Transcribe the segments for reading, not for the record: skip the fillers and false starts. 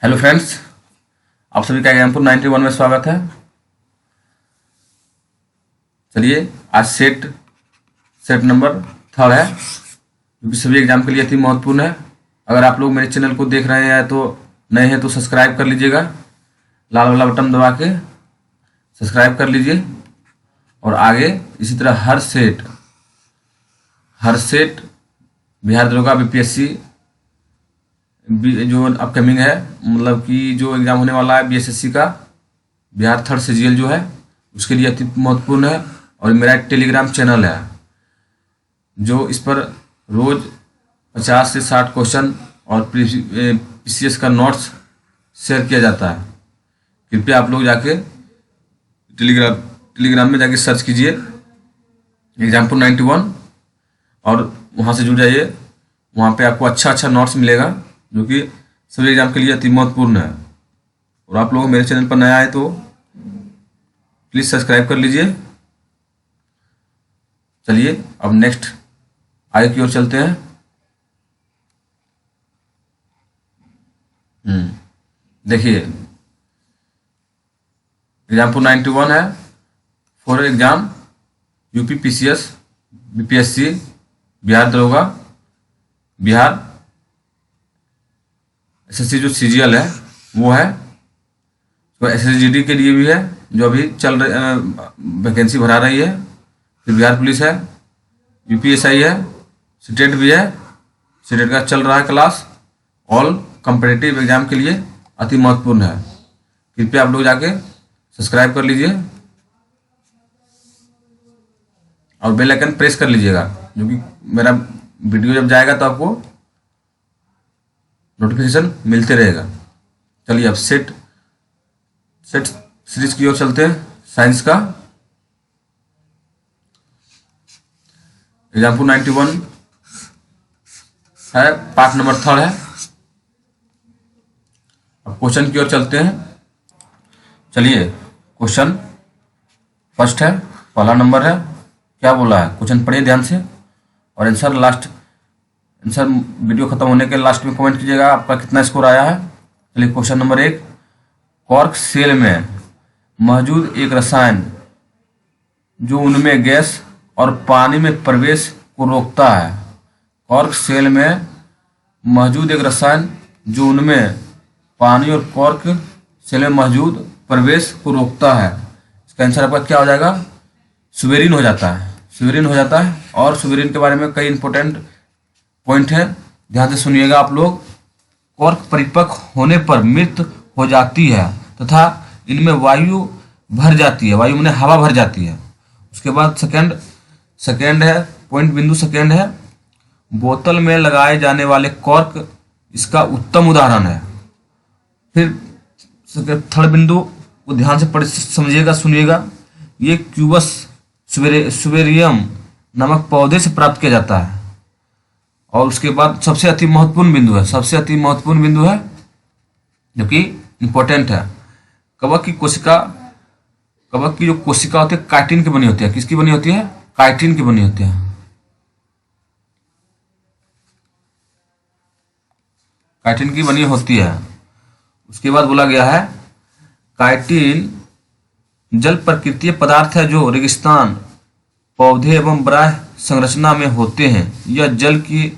Hello friends, आप सभी का एग्जाम्पुल 91 में स्वागत है। चलिए आज सेट नंबर 3 है, जो कि सभी एग्जाम के लिए अति महत्वपूर्ण है। अगर आप लोग मेरे चैनल को देख रहे हैं तो नए हैं तो सब्सक्राइब कर लीजिएगा, लाल वाला बटन दबा के सब्सक्राइब कर लीजिए। और आगे इसी तरह हर सेट बिहार दरोगा बीपीएससी जो अपकमिंग है, मतलब कि जो एग्ज़ाम होने वाला है बीएसएससी का, बिहार थर्ड सीजीएल जो है, उसके लिए अति महत्वपूर्ण है। और मेरा एक टेलीग्राम चैनल है जो इस पर रोज़ 50 से 60 क्वेश्चन और पीसीएस का नोट्स शेयर किया जाता है। कृपया आप लोग जाके टेलीग्राम में जाके सर्च कीजिए एग्जाम्पल 91 और वहाँ से जुड़ जाइए। वहाँ पे आपको अच्छा नोट्स मिलेगा जो कि सभी एग्जाम के लिए अति महत्वपूर्ण है। और आप लोग मेरे चैनल पर नया है तो प्लीज़ सब्सक्राइब कर लीजिए। चलिए अब नेक्स्ट आगे की ओर चलते हैं। देखिए एग्जाम्पल 91 है for exam UP PCS BPSC Bihar दरोगा बिहार एसएससी जो सीजीएल है वो है, तो एसएसजीडी के लिए भी है जो अभी चल रही वैकेंसी भरा रही है। फिर बिहार पुलिस है, यूपीएसआई है, सीटेट भी है, सीटेट का चल रहा है क्लास। ऑल कॉम्पिटिटिव एग्जाम के लिए अति महत्वपूर्ण है। कृपया आप लोग जाके सब्सक्राइब कर लीजिए और बेल आइकन प्रेस कर लीजिएगा, जो कि मेरा वीडियो जब जाएगा तो आपको नोटिफिकेशन मिलते रहेगा। चलिए अब सेट सीरीज की ओर चलते हैं। साइंस का एग्जाम्पल 91 है, पार्ट नंबर 3 है। अब क्वेश्चन की ओर चलते हैं। चलिए क्वेश्चन फर्स्ट है, पहला नंबर है। क्या बोला है क्वेश्चन पढ़िए ध्यान से और आंसर वीडियो खत्म होने के लास्ट में कमेंट कीजिएगा आपका कितना स्कोर आया है। चलिए क्वेश्चन नंबर 1, कॉर्क सेल में मौजूद एक रसायन जो उनमें गैस और पानी में प्रवेश को रोकता है। कॉर्क सेल में मौजूद एक रसायन जो उनमें पानी और कॉर्क सेल में मौजूद प्रवेश को रोकता है। इसका आंसर आपका क्या हो जाएगा? सुबेरिन हो जाता है। और सुबेरिन के बारे में कई इंपॉर्टेंट पॉइंट है, ध्यान से सुनिएगा आप लोग। कॉर्क परिपक्व होने पर मृत हो जाती है तथा इनमें वायु भर जाती है, वायु में हवा भर जाती है। उसके बाद सेकंड है पॉइंट, बिंदु सेकंड है, बोतल में लगाए जाने वाले कॉर्क इसका उत्तम उदाहरण है। फिर थर्ड बिंदु को ध्यान से समझिएगा, सुनिएगा। ये क्यूबस सुवेरियम नामक पौधे से प्राप्त किया जाता है। और उसके बाद सबसे अति महत्वपूर्ण बिंदु है जो कि इंपॉर्टेंट है। कवक की जो कोशिका होती है काइटिन की बनी होती है। किसकी बनी होती है? काइटिन की बनी होती है। काइटिन की बनी होती है। उसके बाद बोला गया है काइटिन जल प्रकृतीय पदार्थ है जो रेगिस्तान, पौधे एवं बाह्य संरचना में होते हैं। यह जल की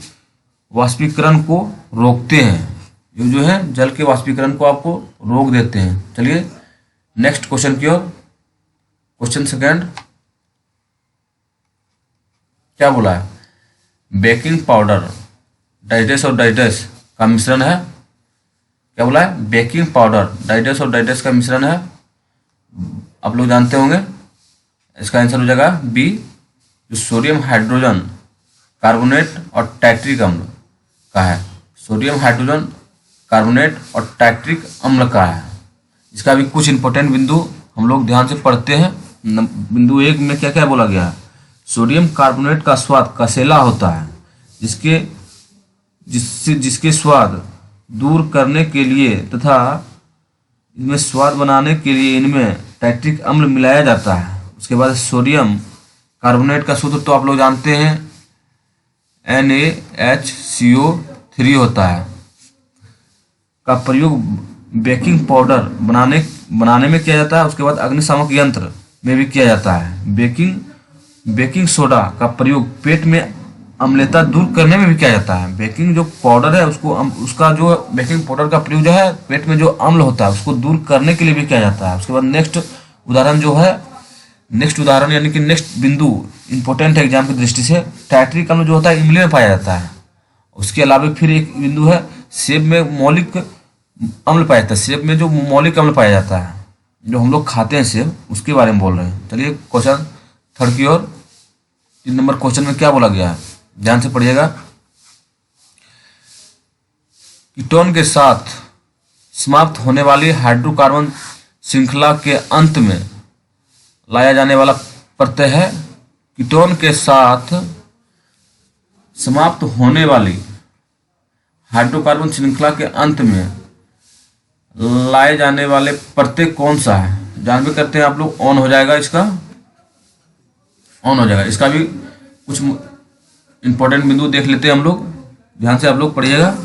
वाष्पीकरण को रोकते हैं। ये जो है जल के वाष्पीकरण को आपको रोक देते हैं। चलिए नेक्स्ट क्वेश्चन की ओर। क्वेश्चन सेकंड क्या बोला है? बेकिंग पाउडर डाइडस और डाइडस का मिश्रण है। क्या बोला है? बेकिंग पाउडर डाइडस और डाइडस का मिश्रण है। आप लोग जानते होंगे, इसका आंसर हो जाएगा बी, जो सोडियम हाइड्रोजन कार्बोनेट और टाइट्रिक अम्ल का है। सोडियम हाइड्रोजन कार्बोनेट और टाइट्रिक अम्ल का है। इसका भी कुछ इंपॉर्टेंट बिंदु हम लोग ध्यान से पढ़ते हैं। बिंदु 1 में क्या क्या बोला गया है? सोडियम कार्बोनेट का स्वाद कसेला होता है, जिसके स्वाद दूर करने के लिए तथा इसमें स्वाद बनाने के लिए इनमें टाइट्रिक अम्ल मिलाया जाता है। उसके बाद सोडियम कार्बोनेट का सूत्र तो आप लोग जानते हैं, NaHCO3 होता है। का प्रयोग बेकिंग पाउडर बनाने में किया जाता है। उसके बाद अग्निशामक यंत्र में भी किया जाता है। बेकिंग सोडा का प्रयोग पेट में अम्लता दूर करने में भी किया जाता है। बेकिंग जो पाउडर है उसका जो बेकिंग पाउडर का प्रयोग जो है पेट में जो अम्ल होता है उसको दूर करने के लिए भी किया जाता है। उसके बाद नेक्स्ट उदाहरण यानी कि नेक्स्ट बिंदु इंपॉर्टेंट है एग्जाम की दृष्टि से। टाइट्रिक अम्ल जो होता है इमली में पाया जाता है। उसके अलावा फिर एक बिंदु है सेब में मौलिक अम्ल पाया जाता है। सेब में जो मौलिक अम्ल पाया जाता है जो हम लोग खाते हैं सेब, उसके बारे में बोल रहे हैं। चलिए क्वेश्चन थर्ड की ओर। 3 नंबर क्वेश्चन में क्या बोला गया है, ध्यान से पढ़िएगा। कीटोन के साथ समाप्त होने वाली हाइड्रोकार्बन श्रृंखला के अंत में लाया जाने वाला प्रत्यय है। कीटोन के साथ समाप्त होने वाली हाइड्रोकार्बन श्रृंखला के अंत में लाए जाने वाले प्रत्यय कौन सा है, जानबे करते हैं आप लोग। ऑन हो जाएगा, इसका भी कुछ इंपॉर्टेंट बिंदु देख लेते हैं हम लोग। ध्यान से आप लोग पढ़िएगा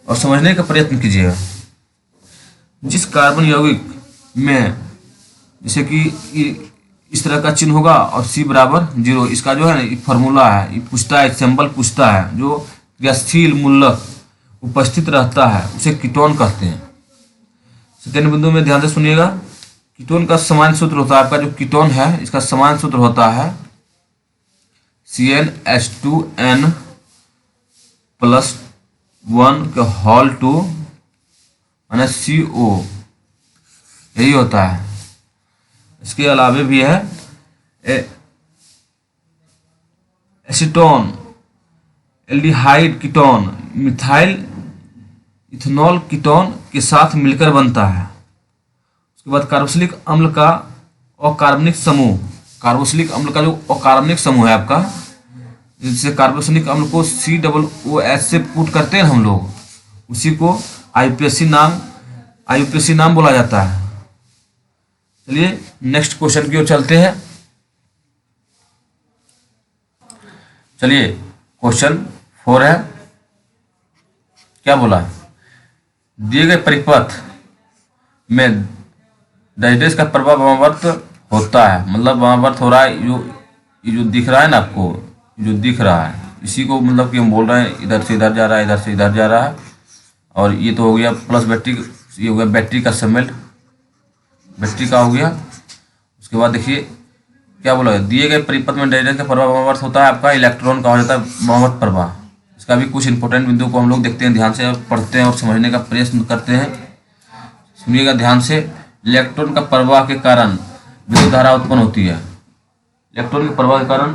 और समझने का प्रयत्न कीजिएगा। जिस कार्बन यौगिक में जैसे कि इस तरह का चिन्ह होगा और C बराबर 0, इसका जो है ना फॉर्मूला है, ये पूछता है, सिंबल पूछता है। जो क्रियाशील मूलक उपस्थित रहता है उसे कीटोन कहते हैं। सेकेंड बिंदु में ध्यान से सुनिएगा। कीटोन का सामान्य सूत्र होता है, आपका जो कीटोन है इसका सामान्य सूत्र होता है CnH2n +1 के होल 2 माने CO, यही होता है। इसके अलावे भी है acetone, aldehyde ketone methyl ethanol ketone के साथ मिलकर बनता है। उसके बाद कार्बोक्सिलिक अम्ल का अकार्बनिक समूह, कार्बोक्सिलिक अम्ल का जो अकार्बनिक समूह है आपका, जिससे कार्बोक्सिलिक अम्ल को COOH से पुट करते हैं हम लोग, उसी को IUPAC नाम बोला जाता है। चलिए नेक्स्ट क्वेश्चन की ओर चलते हैं। चलिए क्वेश्चन 4 है। क्या बोला है, दिए गए परिपथ में डैश का प्रभाव वामावर्त होता है। मतलब वामावर्त हो रहा है, ये जो दिख रहा है ना आपको, जो दिख रहा है इसी को मतलब कि हम बोल रहे हैं इधर से इधर जा रहा है, इधर से इधर जा रहा है। और ये तो हो गया प्लस बैटरी, ये हो गया बैटरी का सेगमेंट, बैटरी का हो गया। उसके बाद देखिए क्या बोला है, दिए गए परिपथ में डैश का प्रभाव वामावर्त होता है, आपका इलेक्ट्रॉन का हो जाता है वामावर्त प्रभाव। इसका भी कुछ इंपॉर्टेंट बिंदु को हम लोग देखते हैं, ध्यान से पढ़ते हैं और समझने का प्रयत्न करते हैं। सुनिएगा ध्यान से। इलेक्ट्रॉन का प्रवाह के कारण विद्युत धारा उत्पन्न होती है। इलेक्ट्रॉन के प्रवाह के कारण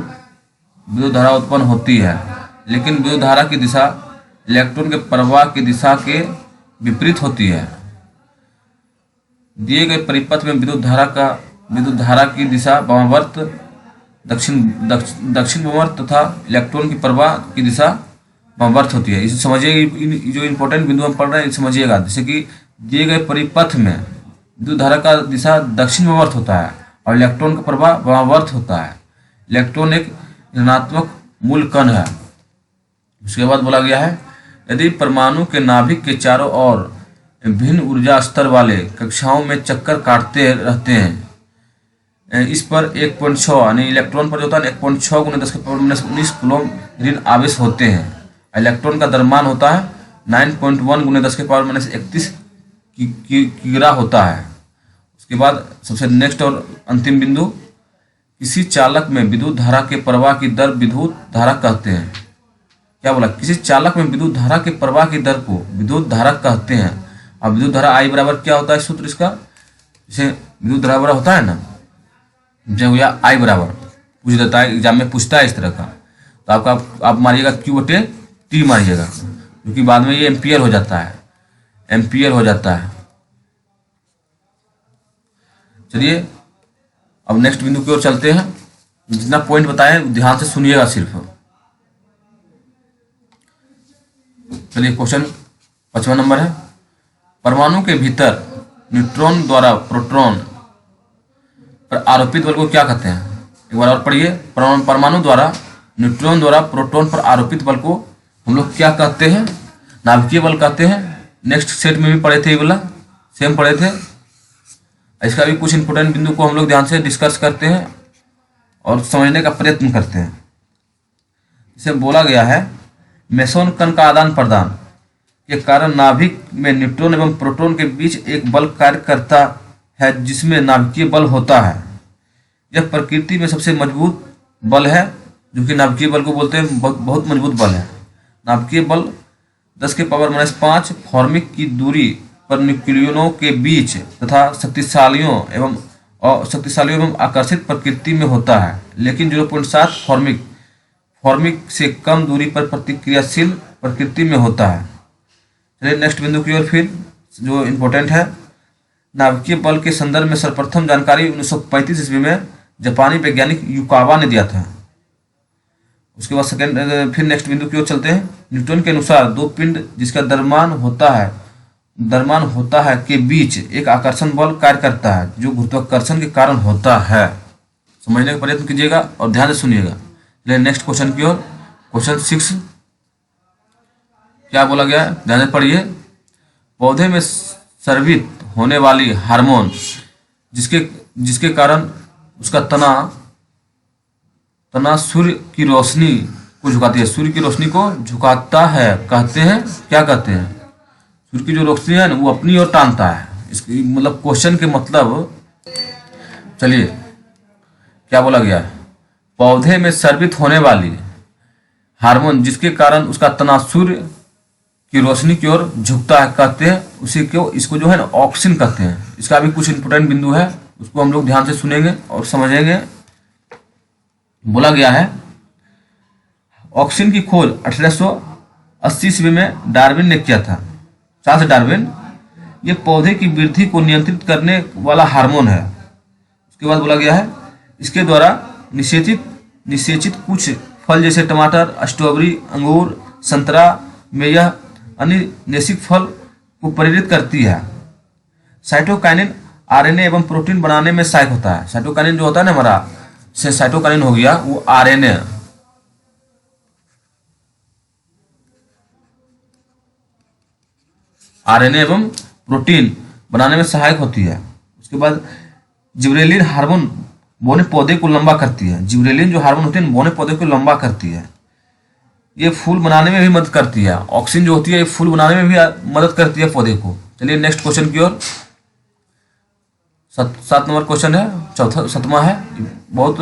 विद्युत धारा उत्पन्न होती है, लेकिन विद्युत धारा की दिशा इलेक्ट्रॉन के प्रवाह की दिशा के विपरीत होती है। दिए गए परिपथ में विद्युत धारा की दिशा वामावर्त, दक्षिण वामावर्त तथा इलेक्ट्रॉन की प्रवाह की दिशा वामावर्त होती है। इसे समझिए, जो इंपॉर्टेंट बिंदु हम पढ़ रहे हैं समझिएगा। जैसे कि दिए गए परिपथ में विद्युत धारा का दिशा दक्षिण वामावर्त होता है और इलेक्ट्रॉन का प्रवाह वामावर्त होता है। इलेक्ट्रॉन एक ऋणात्मक मूल कण है। उसके बाद बोला गया है, यदि परमाणु के नाभिक के चारों ओर भिन्न ऊर्जा स्तर वाले कक्षाओं में चक्कर काटते रहते हैं, इस पर 1.6 यानी इलेक्ट्रॉन पर जो होता है 1.6 × 10⁻19 कूलम ऋण आवेश होते हैं। इलेक्ट्रॉन का द्रव्यमान होता है 9.1 × 10⁻31 किग्रा होता है। उसके बाद सबसे नेक्स्ट और अंतिम बिंदु, किसी चालक में विद्युत धारा के प्रवाह की दर विद्युत धारा कहते हैं। क्या बोला, किसी चालक में विद्युत धारा के प्रवाह की दर को विद्युत धारा कहते हैं। अब विद्युत धारा I बराबर क्या होता है सूत्र इसका, जैसे विद्युत धारा बराबर होता है ना, जब या I बराबर पूछ देता है, एग्जाम में पूछता है इस तरह का, तो आप मारिएगा Q/T मारिएगा, क्योंकि बाद में ये एम्पियर हो जाता है, एम्पियर हो जाता है। चलिए अब नेक्स्ट बिंदु की ओर चलते हैं। जितना पॉइंट बताएं ध्यान से सुनिएगा सिर्फ। चलिए क्वेश्चन 5वां नंबर है, परमाणु के भीतर न्यूट्रॉन द्वारा प्रोटॉन पर आरोपित बल को क्या कहते हैं। एक बार और पढ़िए, परमाणु द्वारा न्यूट्रॉन द्वारा प्रोटॉन पर आरोपित बल को हम लोग क्या कहते हैं, नाभिकीय बल कहते हैं। नेक्स्ट सेट में भी पढ़े थे, ये वाला सेम पढ़े थे। इसका भी कुछ इंपॉर्टेंट बिंदु को हम लोग ध्यान से डिस्कस करते हैं और समझने का प्रयत्न करते हैं। इसे बोला गया है मेसोन कण का आदान प्रदान के कारण नाभिक में न्यूट्रॉन एवं प्रोटॉन के बीच एक बल कार्य करता है जिसमें नाभिकीय बल होता है। यह प्रकृति में सबसे मजबूत बल है, जो कि नाभिकीय बल को बोलते हैं, बहुत मजबूत बल है। नाभिकीय बल 10⁻⁵ फॉर्मिक की दूरी पर न्यूक्लियनों के बीच तथा शक्तिशालियों एवं आकर्षित प्रकृति में होता है, लेकिन 0.7 फॉर्मिक से कम दूरी पर प्रतिक्रियाशील प्रकृति में होता है। चलिए नेक्स्ट बिंदु की ओर फिर, जो इम्पोर्टेंट है। नाभिकीय बल के संदर्भ में सर्वप्रथम जानकारी 1935 ईस्वी में जापानी वैज्ञानिक युकावा ने दिया था। उसके बाद फिर नेक्स्ट बिंदु की ओर चलते हैं। न्यूटन के अनुसार दो पिंड जिसका द्रव्यमान होता है के बीच एक आकर्षण बल कार्य करता है जो गुरुत्वाकर्षण के कारण होता है। समझने का प्रयत्न कीजिएगा और ध्यान से सुनिएगा। चलिए नेक्स्ट क्वेश्चन की ओर। क्वेश्चन 6 क्या बोला गया है, ध्यान से पढ़िए। पौधे में स्रावित होने वाली हार्मोन जिसके कारण उसका तना सूर्य की रोशनी को झुकाती है, सूर्य की रोशनी को झुकाता है, कहते हैं क्या कहते हैं? सूर्य की जो रोशनी है ना वो अपनी ओर टानता है। इसकी मतलब क्वेश्चन के मतलब, चलिए क्या बोला गया है, पौधे में स्रावित होने वाली हार्मोन जिसके कारण उसका तना सूर्य की रोशनी की ओर झुकता है, कहते हैं उसी को, इसको जो है ना ऑक्सिन कहते हैं। इसका भी कुछ इंपोर्टेंट बिंदु है, उसको हम लोग ध्यान से सुनेंगे और समझेंगे। बोला गया है ऑक्सिन की खोज 1880 ईस्वी में डार्विन ने किया था, चार्ल्स डार्विन। ये पौधे की वृद्धि को नियंत्रित करने वाला हार्मोन है। उसके बाद बोला गया है इसके द्वारा निषेचित कुछ फल जैसे टमाटर, स्ट्रॉबेरी, अंगूर, संतरा में यह अनिषेचित फल को प्रेरित करती है। साइटोकाइनिन आरएनए एवं प्रोटीन बनाने में सहायक होता है। साइटोकाइनिन जो होता है ना हमारा, से साइटोकाइनिन हो गया वो आरएनए एवं प्रोटीन बनाने में सहायक होती है। उसके बाद जिबरेलिन हार्मोन बोने पौधे को लंबा करती है। जिबरेलिन जो हार्मोन होती है बोने पौधे को लंबा करती है। ये फूल बनाने में भी मदद करती है। ऑक्सिन जो होती है ये फूल बनाने में भी मदद करती है पौधे को। चलिए नेक्स्ट क्वेश्चन की ओर। 7 नंबर क्वेश्चन है, 7वां है, बहुत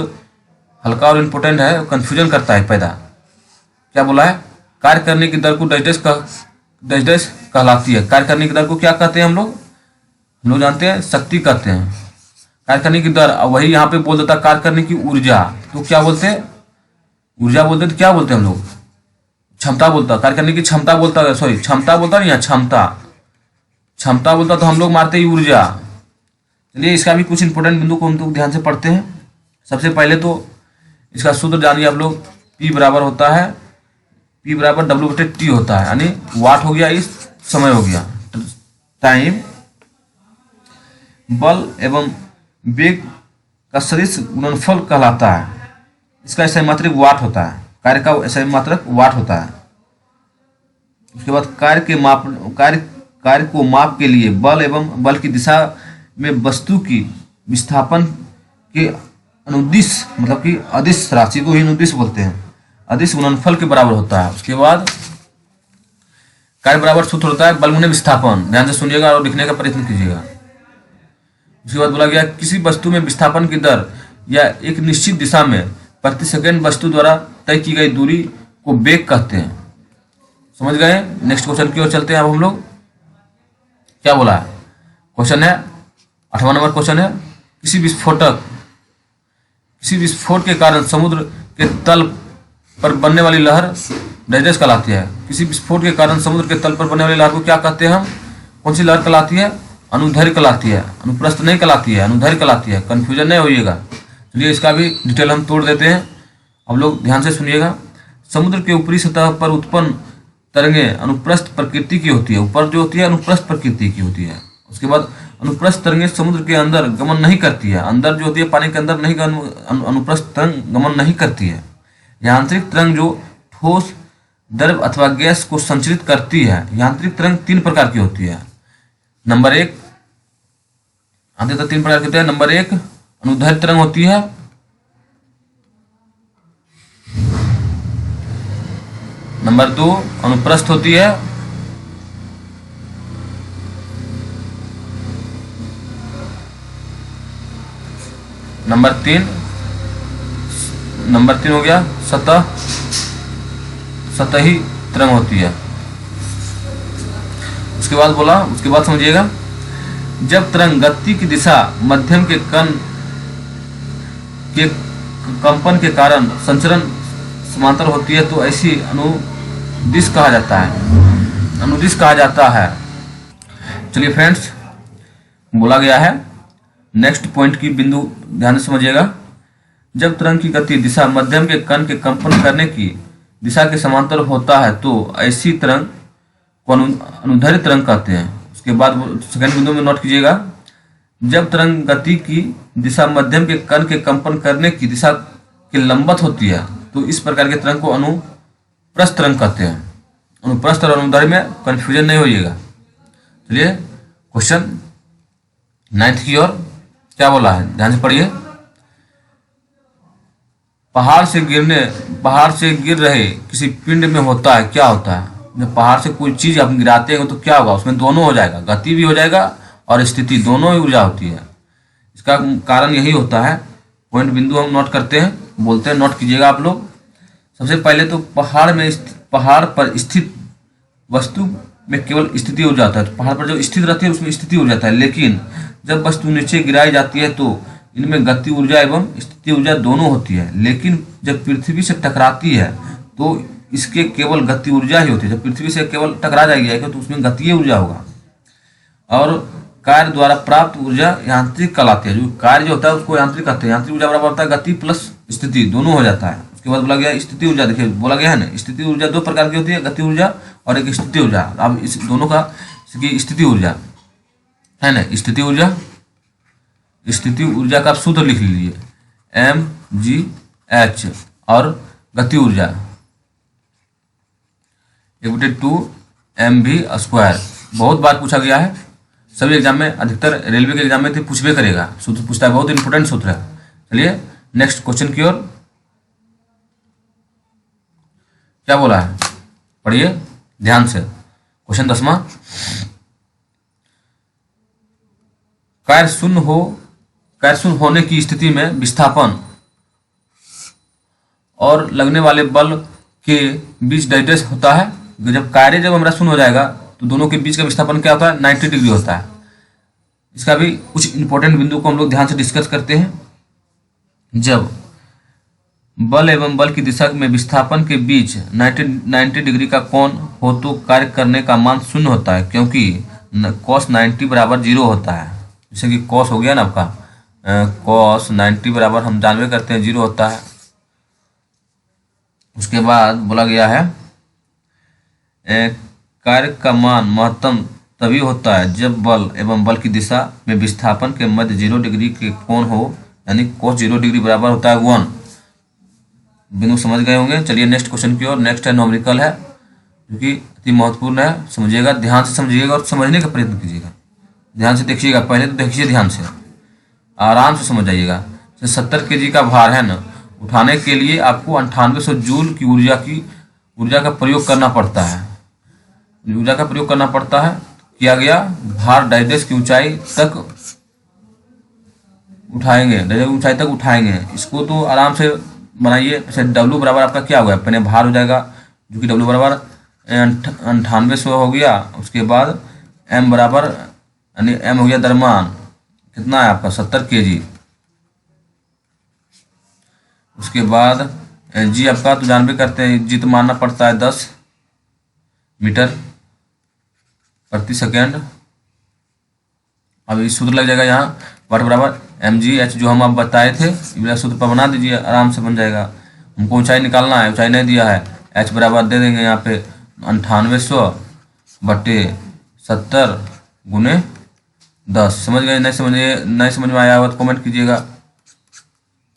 हल्का और इम्पोर्टेंट है, कंफ्यूजन करता है पैदा। क्या बोला है, कार्य करने की दर को डैश कहलाती है। कार्य करने की दर को क्या कहते हैं हम लोग जानते हैं, शक्ति कहते हैं। कार्य करने की दर, वही यहाँ पे बोल देता कार्य करने की ऊर्जा, तो क्या बोलते हैं, ऊर्जा बोलते हैं। तो क्या बोलते हैं हम लोग, क्षमता बोलता, कार्य करने की क्षमता बोलता, सॉरी क्षमता बोलता नहीं है, क्षमता बोलता, तो हम लोग मारते ही ऊर्जा। चलिए इसका भी कुछ इंपॉर्टेंट बिंदु को हम लोग ध्यान से पढ़ते हैं। सबसे पहले तो इसका सूत्र जानिए आप लोग। P बराबर होता है, P बराबर W/T होता है, यानी वाट हो गया, इस समय हो गया, टाइम, बल एवं वेग का सदिश गुणनफल कहलाता है। इसका ऐसा मात्रक वाट होता है, कार्य का ऐसा मात्रक वाट होता है। उसके बाद कार्य को माप के लिए बल एवं बल की दिशा में वस्तु की विस्थापन के अनुदिश, मतलब कि अदिश राशि को ही अनुदिश बोलते हैं, अदिश गुणनफल के बराबर होता है। उसके बाद कार्य बराबर सूत्र होता है बल गुणे विस्थापन। ध्यान से सुनिएगा और लिखने का प्रयत्न कीजिएगा। उसके बाद बोला गया किसी वस्तु में विस्थापन की दर या एक निश्चित दिशा में प्रति सेकंड वस्तु द्वारा तय की गई दूरी को वेग कहते हैं। समझ गए। नेक्स्ट क्वेश्चन की ओर चलते हैं। अब हम लोग क्या बोला है, क्वेश्चन है 8वां नंबर क्वेश्चन है, किसी विस्फोट के कारण समुद्र के तल पर बनने वाली लहर डैश कहलाती है। किसी विस्फोट के कारण समुद्र के तल पर बनने वाली लहर को क्या कहते हैं हम, कौन सी लहर कहलाती है, अनुदैर्घ्य कहलाती है, अनुप्रस्थ नहीं कहलाती है, अनुदैर्घ्य कहलाती है। कंफ्यूजन नहीं होइएगा। चलिए इसका भी डिटेल हम तोड़ देते हैं, हम लोग ध्यान से सुनिएगा। समुद्र के ऊपरी सतह पर उत्पन्न तरंगें अनुप्रस्थ प्रकृति की होती है। ऊपर जो होती है अनुप्रस्थ प्रकृति की होती है। उसके बाद अनुप्रस्थ तरंगें समुद्र के अंदर गमन नहीं करती है। अंदर जो होती है पानी के अंदर नहीं, अनुप्रस्थ तरंग गमन नहीं करती है। यांत्रिक तरंग जो ठोस द्रव अथवा गैस को संचरित करती है। यांत्रिक तरंग तीन प्रकार की होती है। नंबर एक, यांत्रिक तरंग तीन प्रकार की होती है। नंबर एक अनुदैर्ध्य तरंग होती है। नंबर दो अनुप्रस्थ होती है। नंबर तीन हो गया सतही तरंग होती है। उसके बाद समझिएगा, जब तरंग गति की दिशा मध्यम के कण के कंपन के कारण संचरण समांतर होती है तो ऐसी अनुदिश कहा जाता है। चलिए फ्रेंड्स, बोला गया है, नेक्स्ट पॉइंट की बिंदु ध्यान से समझिएगा। जब तरंग की गति दिशा मध्यम के कण के कंपन करने की दिशा के समांतर होता है तो ऐसी तरंग को अनुदैर्ध्य तरंग कहते हैं। उसके बाद सेकंड बिंदु में नोट कीजिएगा, जब तरंग गति की दिशा मध्यम के कण के कंपन करने की दिशा के लंबवत होती है तो इस प्रकार के तरंग को अनुप्रस्थ तरंग कहते हैं। अनुप्रस्थ और अनुदैर्ध्य में कंफ्यूजन नहीं होइएगा। चलिए क्वेश्चन 9th की ओर क्या बोला है, ध्यान से पढ़िए। पहाड़ से गिर रहे किसी पिंड में होता है, क्या होता है? जब पहाड़ से कोई चीज आप गिराते हैं तो क्या होगा, उसमें दोनों हो जाएगा, गति भी हो जाएगा और स्थिति, दोनों ही ऊर्जा होती है। इसका कारण यही होता है। पॉइंट बिंदु हम नोट करते हैं, बोलते हैं, नोट कीजिएगा आप लोग। सबसे पहले तो पहाड़ पर स्थित वस्तु में केवल स्थिति ऊर्जा होता है। तो पहाड़ पर जो स्थित रहती है उसमें स्थिति ऊर्जा होता है, लेकिन जब वस्तु नीचे गिराई जाती है तो इनमें गति ऊर्जा एवं स्थिति ऊर्जा दोनों होती है। लेकिन जब पृथ्वी से टकराती है तो इसके केवल गति ऊर्जा ही होती है। जब पृथ्वी से केवल टकरा जाएगी तो उसमें गतीय ऊर्जा होगा। और कार्य द्वारा प्राप्त ऊर्जा यांत्रिक कहलाती है। जो कार्य जो होता है उसको यांत्रिक कहते हैं। यांत्रिक ऊर्जा बराबर होता है गति प्लस स्थिति, दोनों हो जाता है। उसके बाद बोला गया स्थिति ऊर्जा। देखिए बोला गया है ना, स्थिति ऊर्जा दो प्रकार की होती है, गति ऊर्जा और एक स्थिति ऊर्जा। अब इस दोनों का स्थिति ऊर्जा है ना, स्थिति ऊर्जा का सूत्र लिख लीजिए, mgh, और गति ऊर्जा 1/2 mv²। बहुत बार पूछा गया है, सभी एग्जाम में, अधिकतर रेलवे के एग्जाम में तो पूछबे करेगा, सूत्र पूछता है, बहुत इंपॉर्टेंट सूत्र है। चलिए नेक्स्ट क्वेश्चन की ओर क्या बोला है, पढ़िए ध्यान से। क्वेश्चन 10वां, कार्य शून्य होने की स्थिति में विस्थापन और लगने वाले बल के बीच डाइडेस होता है। जब हमारा शून्य हो जाएगा तो दोनों के बीच का विस्थापन क्या होता है, 90 डिग्री होता है। इसका भी कुछ इंपॉर्टेंट बिंदु को हम लोग ध्यान से डिस्कस करते हैं। जब बल एवं बल की दिशा में विस्थापन के बीच 90 डिग्री का कोण हो तो कार्य करने का मान शून्य होता है, क्योंकि cos 90 बराबर 0 होता है। जैसे कि cos हो गया ना आपका, cos 90 बराबर हम जानवे करते हैं 0 होता है। उसके बाद बोला गया है कार्य का मान महत्तम तभी होता है जब बल एवं बल की दिशा में विस्थापन के मध्य 0 डिग्री के कोण हो, यानी cos 0 डिग्री बराबर होता है 1। बिंदु समझ गए होंगे। चलिए नेक्स्ट क्वेश्चन की ओर। नेक्स्ट है न्यूमेरिकल है, जो कि अति महत्वपूर्ण है। समझिएगा, ध्यान से समझिएगा और समझने का प्रयत्न कीजिएगा। ध्यान से देखिएगा, पहले तो देखिए ध्यान से, आराम से समझ जाइएगा। 70 kg का भार है ना, उठाने के लिए आपको 9800 जूल की ऊर्जा का प्रयोग करना पड़ता है। ऊर्जा का प्रयोग करना पड़ता है, किया गया। भार डाइडेस की ऊंचाई तक उठाएंगे। इसको तो आराम से बनाइए। जैसे W बराबर आपका क्या होगा, पहले भार हो जाएगा, जो कि W बराबर 9800 हो गया। उसके बाद M बराबर, यानी M हो गया द्रव्यमान, कितना है आपका 70 kg। उसके बाद G आपका तो जानबे करते हैं, G तो मानना पड़ता है 10 मीटर प्रति सेकेंड। अब इस सूत्र लग जाएगा यहाँ, वाट बराबर mgh, जो हम आप बताए थे, ये सूत्र पर बना दीजिए, आराम से बन जाएगा। हमको ऊंचाई निकालना है, ऊंचाई नहीं दिया है, h बराबर दे देंगे यहाँ पे 9800 बटे 70 गुने 10। समझ गए? नहीं समझ में आया हुआ तो कमेंट कीजिएगा।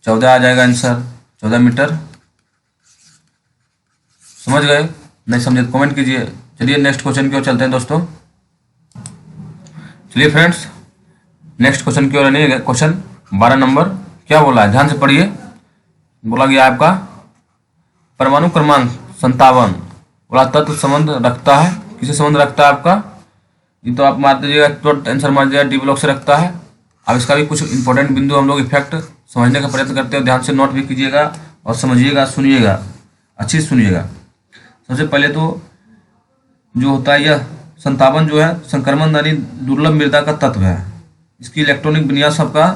14 आ जाएगा आंसर, 14 मीटर। समझ गए? नहीं समझे तो कमेंट कीजिए। चलिए नेक्स्ट क्वेश्चन की ओर चलते हैं दोस्तों। चलिए फ्रेंड्स, नेक्स्ट क्वेश्चन की ओर आइए। क्वेश्चन 12 नंबर क्या बोला है, ध्यान से पढ़िए। बोला गया आपका परमाणु क्रमांक 57 बोला तत्व संबंध रखता है, किसे संबंध रखता है आपका, ये तो आप मार दीजिएगा, तो आंसर मार दीजिएगा डी ब्लॉक से रखता है। अब इसका भी कुछ इंपॉर्टेंट बिंदु हम लोग इफेक्ट समझने का प्रयत्न करते हैं, ध्यान से नोट भी कीजिएगा और समझिएगा, सुनिएगा, अच्छी से सुनिएगा। सबसे पहले तो जो होता है यह 57 जो है संक्रमण यानी दुर्लभ मृदा का तत्व है। इसकी इलेक्ट्रॉनिक विन्यास आपका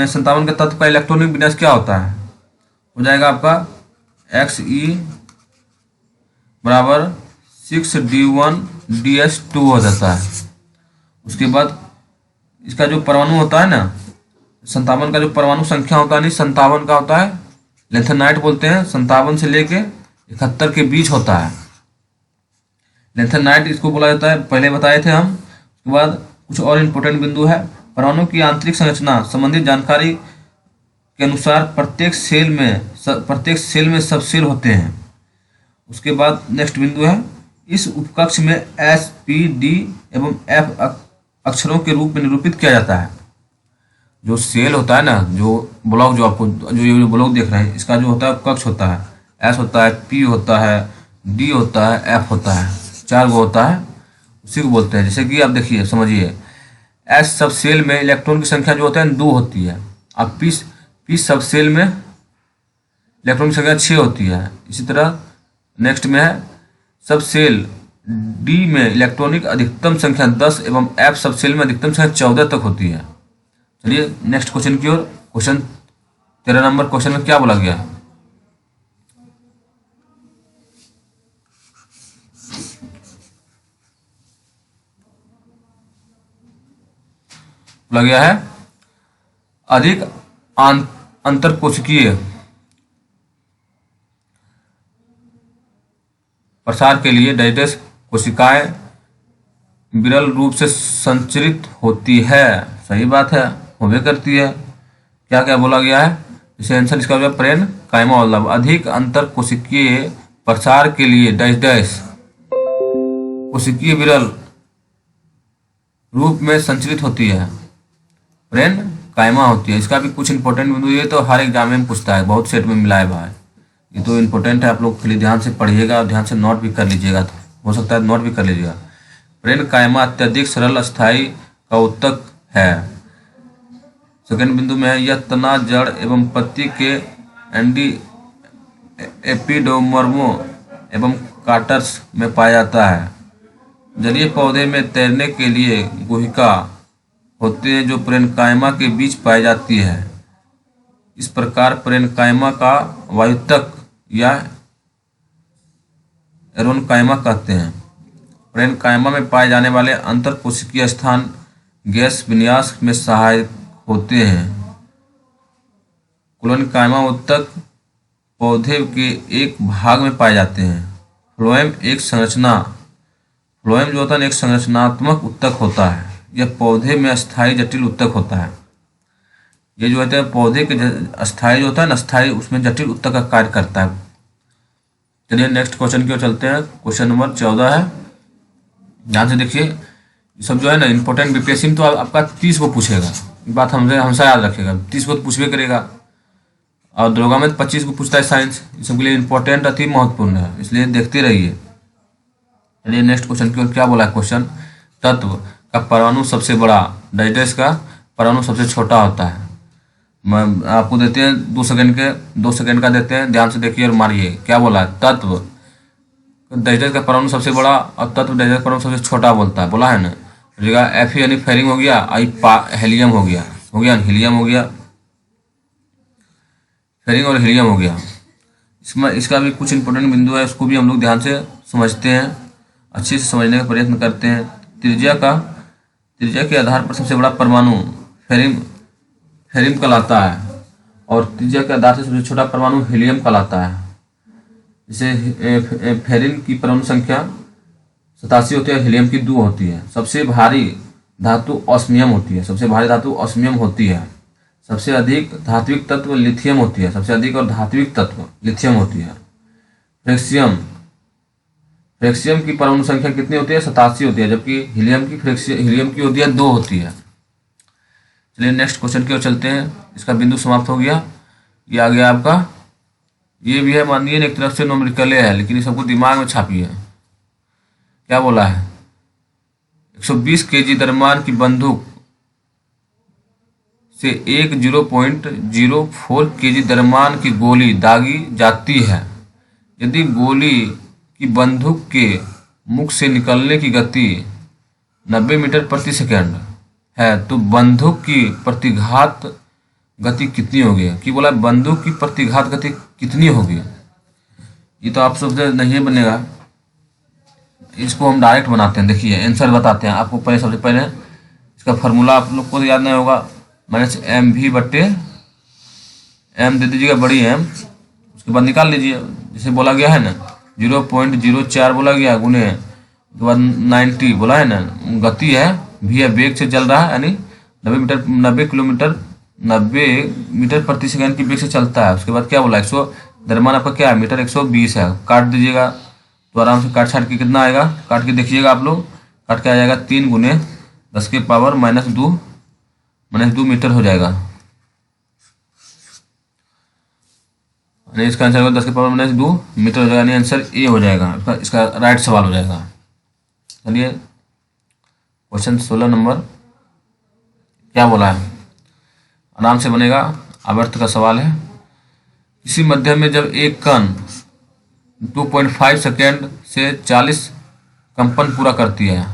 57 के तत्व का इलेक्ट्रॉनिक विन्यास क्या होता है, हो जाएगा आपका Xe बराबर 6d1ds2 हो जाता है। उसके बाद इसका जो परमाणु होता है ना 57 का जो परमाणु संख्या होता है नहीं 57 का होता है लेंथेनाइट बोलते हैं, 57 से लेके 71 के बीच होता है लेंथेनाइट इसको बोला जाता है, पहले बताए थे हम। उसके बाद कुछ और इम्पोर्टेंट बिंदु है, परमाणु की आंतरिक संरचना संबंधित जानकारी के अनुसार प्रत्येक सेल में सब सेल होते हैं। उसके बाद नेक्स्ट बिंदु है, इस उपकक्ष में एस पी डी एवं एफ अक्षरों के रूप में निरूपित किया जाता है। जो सेल होता है ना, जो ब्लॉक जो आपको जो ये ब्लॉक देख रहे हैं, इसका जो होता है कक्ष होता है, एस होता है, पी होता है, डी होता है, एफ होता है, 4 गो होता है, उसी को बोलते हैं। जैसे कि आप देखिए समझिए, एस सब सेल में इलेक्ट्रॉन की संख्या जो होता है 2 होती है। अब पी सब सेल में इलेक्ट्रॉन की संख्या 6 होती है। इसी तरह नेक्स्ट में है सब सेल डी में इलेक्ट्रॉनिक अधिकतम संख्या 10 एवं एफ सब सेल में अधिकतम संख्या 14 तक होती है। चलिए नेक्स्ट क्वेश्चन की ओर। क्वेश्चन 13 नंबर क्वेश्चन में क्या बोला गया है, बोला गया है अधिक अंतरकोशिकीय प्रसार के लिए डाइजेस कोशिकाएं विरल रूप से संचरित होती है। सही बात है, होवे करती है। क्या क्या बोला गया है, इसे आंसर इसका होगा प्रेन कायमा वाला। अधिक अंतर कोशिकीय प्रसार के लिए डाइजेस कोशिकीय विरल रूप में संचरित होती है, प्रेन कायमा होती है। इसका भी कुछ इंपॉर्टेंट बिंदु, ये तो हर एग्जाम में पूछता है, बहुत सेट में मिला है भाई, ये तो इम्पोर्टेंट है। आप लोग खाली ध्यान से पढ़िएगा और ध्यान से नोट भी कर लीजिएगा, तो हो सकता है नोट भी कर लीजिएगा। प्रेन कायमा अत्यधिक सरल अस्थायी का उत्तक है। सेकंड बिंदु में है यह तना जड़ एवं पत्ती के एपिडोमर्मो एवं काटर्स में पाया जाता है। जलीय पौधे में तैरने के लिए गुहिका होते हैं जो प्रेनकायमा के बीच पाई जाती है। इस प्रकार प्रेनकायमा का वायुतक या एरोनकायमा कहते हैं। प्रेनकायमा में पाए जाने वाले अंतरकोशिकीय स्थान गैस विन्यास में सहायक होते हैं। कोलोनकायमा उत्तक पौधे के एक भाग में पाए जाते हैं। फ्लोएम जो होता है एक संरचनात्मक उत्तक होता है। यह पौधे में अस्थायी जटिल उत्तक होता है। ये जो होता है पौधे के अस्थायी जो होता है ना, अस्थायी उसमें जटिल उत्तक का कार्य करता है। चलिए नेक्स्ट क्वेश्चन की ओर चलते हैं। क्वेश्चन नंबर 14 है, ध्यान से देखिए। सब जो है ना इंपॉर्टेंट बीपीएससी में तो आपका 30 को पूछेगा, बात हमेशा याद रखेगा, 30 को तो पूछबे करेगा। और दरोगा में 25 को पूछता है साइंस, इस सबके लिए इंपॉर्टेंट अति महत्वपूर्ण है, इसलिए देखते रहिए। चलिए नेक्स्ट क्वेश्चन की ओर। क्या बोला है क्वेश्चन, तत्व का परमाणु सबसे बड़ा, डाइजेस का परमाणु सबसे छोटा होता है। मैं आपको देते हैं 2 सेकंड का देते हैं, ध्यान से देखिए और मारिए। क्या बोला है, तत्व डाइजेस का परमाणु सबसे बड़ा और तत्व डाइजेस का परमाणु सबसे छोटा बोलता है, बोला है ना। एफ यानी फेरिंग हो गया, आई हेलियम हो गया हीलियम हो गया, फेरिंग और हीलियम हो गया। इसमें इसका भी कुछ इंपॉर्टेंट बिंदु है, उसको भी हम लोग ध्यान से समझते हैं, अच्छे से समझने का प्रयत्न करते हैं। त्रिज्या के आधार पर सबसे बड़ा परमाणु फेरिम कहलाता है और त्रिज्या के आधार से सबसे छोटा परमाणु हीलियम कहलाता है। जैसे फेरिन की परमाणु संख्या 87 होती है, हीलियम की 2 होती है। सबसे भारी धातु ऑस्मियम होती है, सबसे अधिक धात्विक तत्व लिथियम होती है, सबसे अधिक और धात्विक तत्व लिथियम होती है। फ्रेक्सियम फ्रेक्शियम की परमाणु संख्या कितनी होती है? 87 होती है, जबकि हीलियम की होती है 2 होती है। चलिए नेक्स्ट क्वेश्चन की ओर चलते हैं। इसका बिंदु समाप्त हो गया। ये आ गया आपका, ये भी है मानिए एक तरफ से न्यूमेरिकल है, लेकिन ये सबको दिमाग में छापिए। क्या बोला है? 120 केजी द्रव्यमान की बंदूक से एक 0.04 केजी द्रव्यमान की गोली दागी जाती है। यदि गोली की बंदूक के मुख से निकलने की गति 90 मीटर प्रति सेकंड है तो बंदूक की प्रतिघात गति कितनी होगी? कि बोला बंदूक की प्रतिघात गति कितनी होगी? ये तो आप सबसे नहीं बनेगा, इसको हम डायरेक्ट बनाते हैं। देखिए आंसर बताते हैं आपको। पहले सबसे पहले इसका फार्मूला आप लोग को याद नहीं होगा, माइनस एम भी बट्टे एम दे दीजिएगा, बड़ी एम, उसके बाद निकाल लीजिए। जैसे बोला गया है ना 0.04 बोला गया गुने उसके बाद 90 बोला है ना, गति है भी है, वेग से चल रहा है, यानी 90 मीटर प्रति सेकंड की वेग से चलता है। उसके बाद क्या बोला 100 द्रव्यमान आपका क्या है? मीटर 120 है। काट दीजिएगा तो आराम से काट छाट के कितना आएगा? काट के देखिएगा आप लोग, काट के आ जाएगा 3 गुने 10 के पावर -2 मीटर हो जाएगा। इसका आंसर होगा 10 के पावर -2 मीटर हो जाएगा, यानी आंसर ए हो जाएगा। इसका राइट सवाल हो जाएगा। चलिए क्वेश्चन 16 नंबर क्या बोला है? आराम से बनेगा, आवर्त का सवाल है। किसी माध्यम में जब एक कण 2.5 सेकेंड से 40 कंपन पूरा करती है,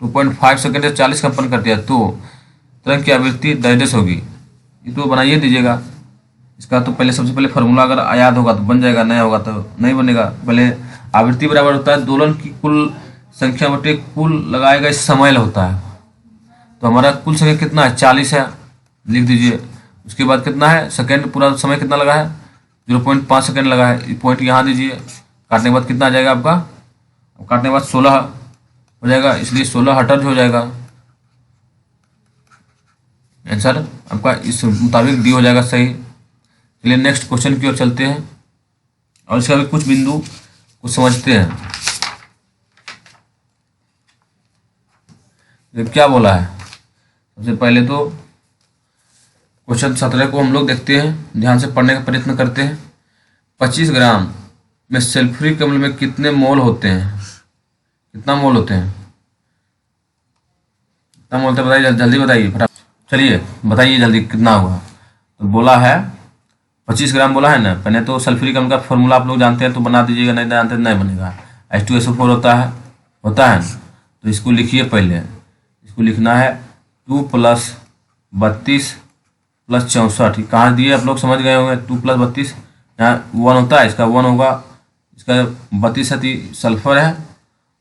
2.5 सेकेंड से 40 कंपन करती है, तो तरंग की आवृत्ति डैश होगी। ये तो बनाइए दीजिएगा। इसका तो पहले सबसे पहले फार्मूला अगर याद होगा तो बन जाएगा, नहीं होगा तो नहीं बनेगा। पहले आवृत्ति बराबर होता है दोलन की कुल संख्या बटे कुल लगाएगा इस समय होता है। तो हमारा कुल समय कितना है? 40 है, लिख दीजिए। उसके बाद कितना है? सेकेंड पूरा समय कितना लगा है? 0.5 सेकेंड लगा है। पॉइंट यहाँ दीजिए। काटने के बाद कितना आ जाएगा आपका? काटने के बाद 16 हो जाएगा, इसलिए 16 हटर हो जाएगा। आंसर आपका इस मुताबिक डी हो जाएगा सही। चलिए नेक्स्ट क्वेश्चन की ओर चलते हैं और इसका भी कुछ बिंदु को समझते हैं। क्या बोला है? सबसे पहले तो क्वेश्चन 17 को हम लोग देखते हैं, ध्यान से पढ़ने का प्रयत्न करते हैं। 25 ग्राम में सल्फ्यूरिक अम्ल में कितने मोल होते हैं? कितना मोल होते हैं? कितना मोल होते हैं बताइए, जल्दी बताइए फटाफट। चलिए बताइए जल्दी कितना हुआ। तो बोला है 25 ग्राम बोला है ना। पहले तो सल्फ्यूरिक अम्ल का फॉर्मूला आप लोग जानते हैं तो बना दीजिएगा, नहीं जानते नहीं बनेगा। H2SO4 होता है। तो इसको लिखिए, पहले इसको लिखना है 2 + 32 + 64। कहाँ दिए आप लोग समझ गए होंगे। 2 + 32 यहाँ 1 होता है, इसका 1 होगा, इसका 32 सल्फर है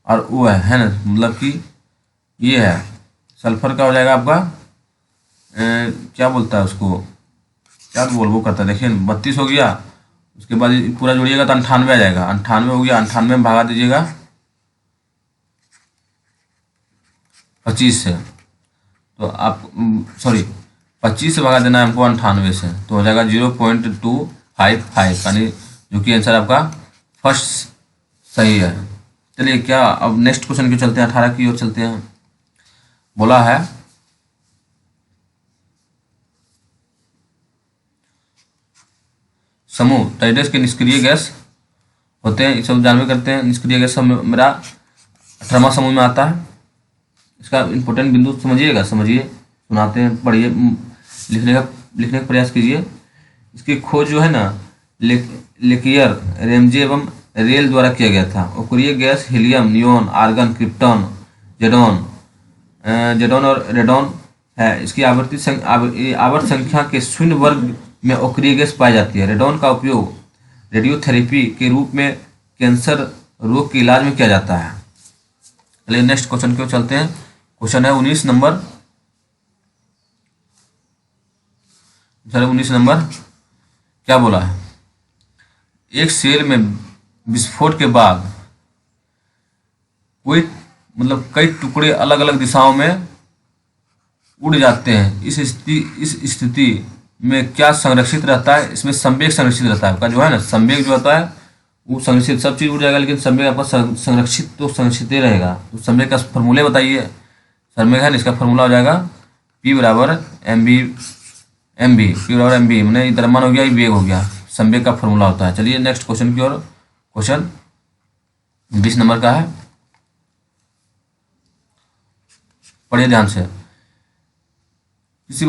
और वो है ना, मतलब कि ये है सल्फर का हो जाएगा आपका क्या बोलता है उसको, क्या वो करता है, देखिए 32 हो गया। उसके बाद पूरा जोड़िएगा तो 98 आ जाएगा। 98 हो गया, 98 में भागा दीजिएगा 25 से। तो आप सॉरी 25 से भगा देना है हमको 98 से, तो हो जाएगा 0.255, यानी जो कि आंसर आपका फर्स्ट सही है। चलिए क्या अब नेक्स्ट क्वेश्चन की चलते हैं, 18 की ओर चलते हैं। बोला है समूह टाइटस के निष्क्रिय गैस होते हैं, सब जानवे करते हैं। निष्क्रिय गैस सब मेरा 18वां समूह में आता है। इसका इम्पोर्टेंट बिंदु समझिएगा, समझिए, सुनाते हैं, पढ़िए, लिखने का प्रयास कीजिए। इसकी खोज जो है ना लेकियर, रेमजे एवं रेल द्वारा किया गया था। अक्रिय गैस हीलियम, नियोन, आर्गन, क्रिप्टॉन, जेडॉन और रेडॉन है। इसकी आवर्त संख्या के शून्य वर्ग में अक्रिय गैस पाई जाती है। रेडॉन का उपयोग रेडियोथेरेपी के रूप में कैंसर रोग के इलाज में किया जाता है। चलिए नेक्स्ट क्वेश्चन की ओर चलते हैं। क्वेश्चन है 19 नंबर। सर 19 नंबर क्या बोला है? एक सेल में विस्फोट के बाद कोई मतलब कई टुकड़े अलग अलग दिशाओं में उड़ जाते हैं। इस स्थिति में क्या संरक्षित रहता है? इसमें संवेग संरक्षित रहता है। आपका जो है ना संवेग जो होता है वो संरक्षित, सब चीज़ उड़ जाएगा, लेकिन समय आपका संरक्षित तो संरक्षित ही रहेगा। तो समय का फॉर्मूले बताइए। समय है, इसका फॉर्मूला हो जाएगा P बराबर एम बी पी बराबर एम बी, मैंने द्रव्यमान हो गया, ये वेग हो गया, समय का फॉर्मूला होता है। चलिए नेक्स्ट क्वेश्चन की ओर। क्वेश्चन 20 नंबर का है, पढ़िए ध्यान से। किसी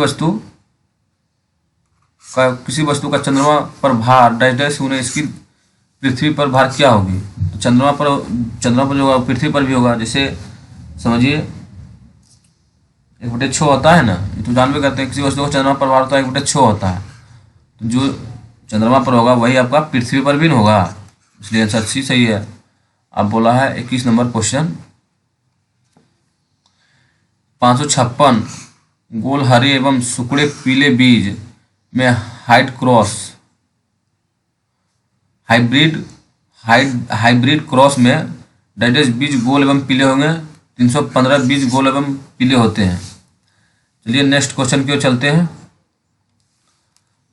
वस्तु का चंद्रमा पर भार डैश डैश होने इसकी पृथ्वी पर भार क्या होगी। तो चंद्रमा पर जो होगा पृथ्वी पर भी होगा। जैसे समझिए 1/6 होता है ना, ये तो जानवे करते हैं, किसी वस्तु का चंद्रमा पर भार होता है 1/6 होता है। तो जो चंद्रमा पर होगा वही आपका पृथ्वी पर भी न होगा, इसलिए आंसर सी सही है। अब बोला है 21 नंबर क्वेश्चन, 556 गोल हरे एवं सुकड़े पीले बीज में हाइब्रिड क्रॉस में डैश बीज गोल एवं पीले होंगे, 315 बीज गोल एवं पीले होते हैं। चलिए नेक्स्ट क्वेश्चन की ओर चलते हैं।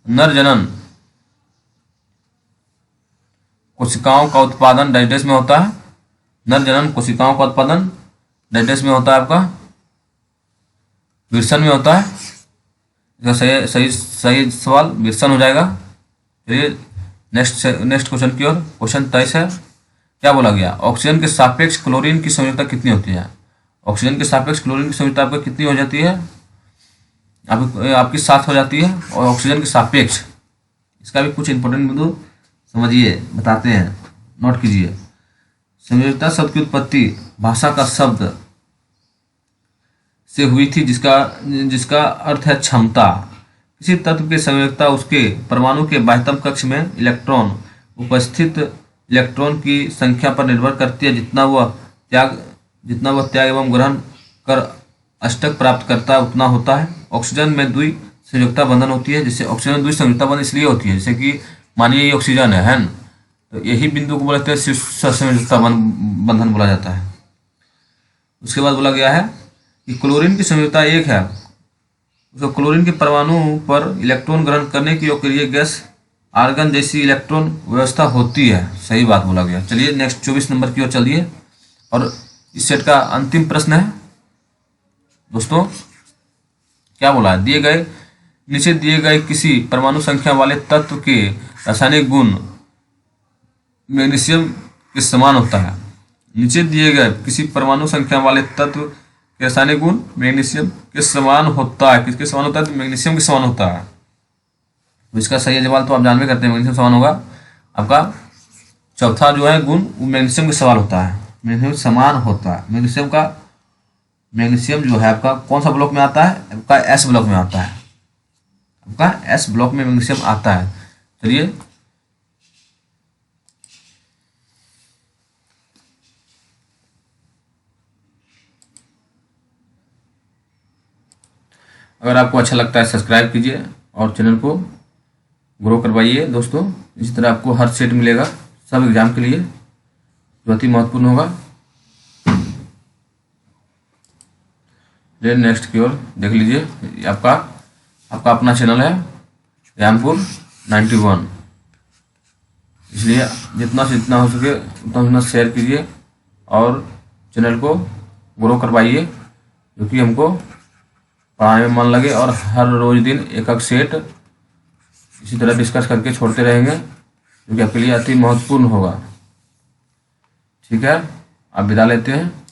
नर जनन कोशिकाओं का उत्पादन डैश में होता है। नर जनन कोशिकाओं का उत्पादन डैश में होता है, आपका विल्सन में होता है। इसका सही सवाल विल्सन हो जाएगा। चलिए नेक्स्ट क्वेश्चन की ओर। क्वेश्चन 23 है, क्या बोला गया, ऑक्सीजन के सापेक्ष क्लोरीन की संयोजकता कितनी होती है। ऑक्सीजन के सापेक्ष क्लोरीन की संयोजकता आपको कितनी हो जाती है, आपकी 7 हो जाती है। और ऑक्सीजन के सापेक्ष, इसका भी कुछ इंपॉर्टेंट बिंदु समझिए, बताते हैं, नोट कीजिए। संयोजकता शब्द की उत्पत्ति भाषा का शब्द से हुई थी, जिसका अर्थ है क्षमता। किसी तत्व की संयोजकता उसके परमाणु के बाह्यतम कक्ष में उपस्थित इलेक्ट्रॉन की संख्या पर निर्भर करती है। जितना वह त्याग एवं ग्रहण कर अष्टक प्राप्त करता है उतना होता है। ऑक्सीजन में द्वि संयोजकता बंधन होती है। जैसे ऑक्सीजन में द्वि संयोजकता बंधन इसलिए होती है, जैसे कि मानिए ये ऑक्सीजन है ना, तो यही बिंदु को बोलते हैं संयोजकता बंधन बोला जाता है। उसके बाद बोला गया है कि क्लोरीन की संयोजकता 1 है, उसको क्लोरीन के परमाणु पर इलेक्ट्रॉन ग्रहण करने की अक्रिय गैस आर्गन जैसी इलेक्ट्रॉन व्यवस्था होती है। सही बात बोला गया। चलिए नेक्स्ट 24 नंबर की ओर चलिए, और इस सेट का अंतिम प्रश्न है दोस्तों, क्या बोला है, नीचे दिए गए किसी परमाणु संख्या वाले तत्व के रासायनिक गुण मैग्नीशियम के समान होता है। नीचे दिए गए किसी परमाणु संख्या वाले तत्व के रासायनिक गुण मैग्नीशियम के समान होता है। किसके समान होता है, तो मैग्नीशियम के समान होता है। तो इसका सही जवाब तो आप जानते करते हैं, मैग्नीशियम समान होगा। आपका चौथा जो है गुण वो मैग्नीशियम के समान होता है, मैग्नीशियम समान होता है। मैग्नीशियम जो है आपका कौन सा ब्लॉक में आता है, आपका एस ब्लॉक में आता है, आपका एस ब्लॉक में मैग्नीशियम आता है। चलिए अगर आपको अच्छा लगता है सब्सक्राइब कीजिए और चैनल को ग्रो करवाइए दोस्तों। इसी तरह आपको हर सेट मिलेगा सब एग्जाम के लिए, बहुत ही महत्वपूर्ण होगा। नेक्स्ट की ओर देख लीजिए, आपका अपना चैनल है रामपुर 91, इसलिए जितना से जितना हो सके उतना शेयर कीजिए और चैनल को ग्रो करवाइए, क्योंकि हमको पढ़ाने में मन लगे और हर रोज दिन एक सेट इसी तरह डिस्कस करके छोड़ते रहेंगे, जो कि आपके लिए अति महत्वपूर्ण होगा। ठीक है, आप विदा लेते हैं।